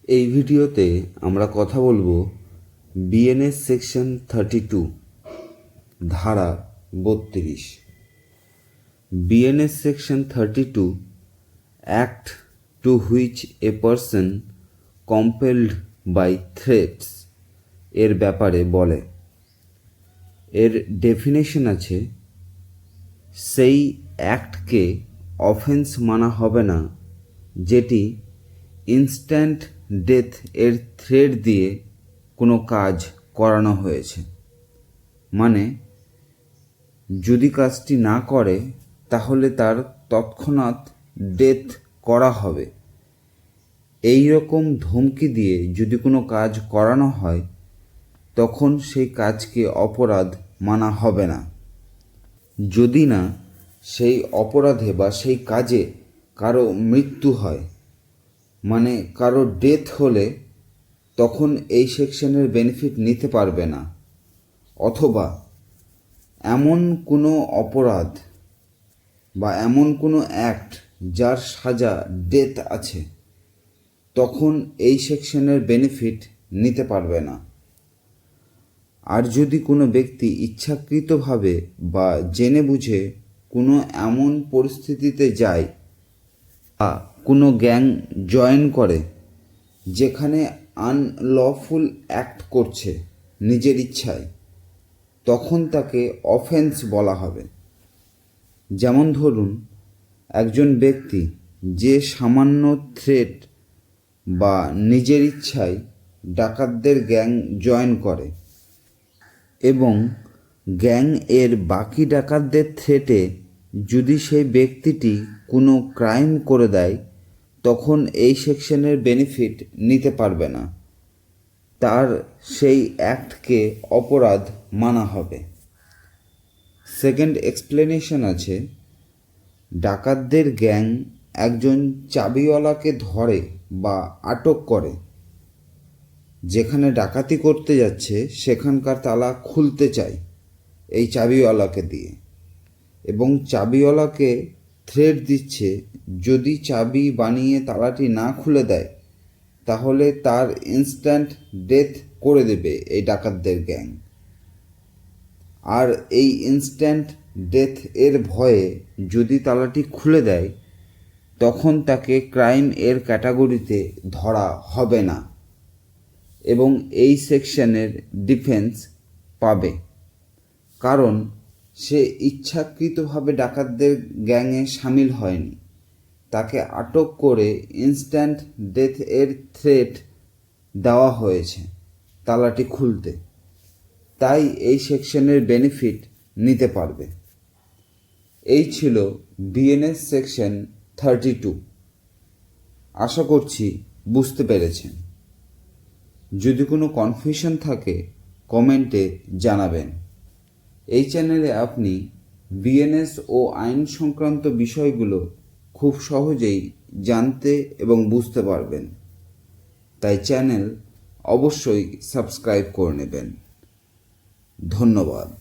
এই ভিডিওতে আমরা কথা বলবো বিএনএস সেকশন 32 ধারা 32। BNS section 32 act to which a person compelled by threats এর ব্যাপারে বলে। এর ডেফিনেশন আছে, সেই অ্যাক্টকে অফেন্স মানা হবে না যেটি ইনস্ট্যান্ট ডেথ এর থ্রেট দিয়ে কোনো কাজ করানো হয়েছে। মানে যদি কাজটি না করে তাহলে তার তৎক্ষণাৎ ডেথ করা হবে, এই রকম ধমকি দিয়ে যদি কোনো কাজ করানো হয় তখন সেই কাজকে অপরাধ মানা হবে না। যদি না সেই অপরাধে বা সেই কাজে কারো মৃত্যু হয়, মানে কারো ডেথ হলে তখন এই সেকশনের বেনিফিট নিতে পারবে না। অথবা এমন কোনো অপরাধ বা এমন কোনো অ্যাক্ট যার সাজা ডেথ আছে, তখন এই সেকশনের বেনিফিট নিতে পারবে না। আর যদি কোনো ব্যক্তি ইচ্ছাকৃতভাবে বা জেনে বুঝে কোনো এমন পরিস্থিতিতে যায় বা কোনো গ্যাং জয়েন করে যেখানে আনলফুল অ্যাক্ট করছে নিজের ইচ্ছায়, তখন তাকে অফেন্স বলা হবে। যেমন ধরুন, একজন ব্যক্তি যে সামান্য থ্রেট বা নিজের ইচ্ছায় ডাকাতদের গ্যাং জয়েন করে এবং গ্যাং এর বাকি ডাকাতদের থ্রেটে যদি সেই ব্যক্তিটি কোনো ক্রাইম করে দেয়, তখন এই সেকশনের বেনিফিট নিতে পারবে না, তার সেই অ্যাক্টকে অপরাধ মানা হবে। সেকেন্ড এক্সপ্লেনেশন আছে, ডাকাতদের গ্যাং একজন চাবিওয়ালাকে ধরে বা আটক করে, যেখানে ডাকাতি করতে যাচ্ছে সেখানকার তালা খুলতে চায় এই চাবিওয়ালাকে দিয়ে, এবং চাবিওয়ালাকে থ্রেট দিচ্ছে যদি চাবি বানিয়ে তালাটি না খুলে দেয় তাহলে তার ইনস্ট্যান্ট ডেথ করে দেবে এই ডাকাতদের গ্যাং। আর এই ইনস্ট্যান্ট ডেথ এর ভয়ে যদি তালাটি খুলে দেয় তখন তাকে ক্রাইম এর ক্যাটাগরিতে ধরা হবে না এবং এই সেকশনের ডিফেন্স পাবে, কারণ সে ইচ্ছাকৃতভাবে ডাকাতদের গ্যাংয়ে সামিল হয়নি, তাকে আটক করে ইনস্ট্যান্ট ডেথ এর থ্রেট দেওয়া হয়েছে তালাটি খুলতে, তাই এই সেকশনের বেনিফিট নিতে পারবে। এই ছিল বিএনএস সেকশন 32। আশা করছি বুঝতে পেরেছেন। যদি কোনো কনফিউশন থাকে কমেন্টে জানাবেন। এই চ্যানেলে আপনি বিএনএস ও আইন সংক্রান্ত বিষয়গুলো খুব সহজেই জানতে এবং বুঝতে পারবেন, তাই চ্যানেল অবশ্যই সাবস্ক্রাইব করে নেবেন। ধন্যবাদ।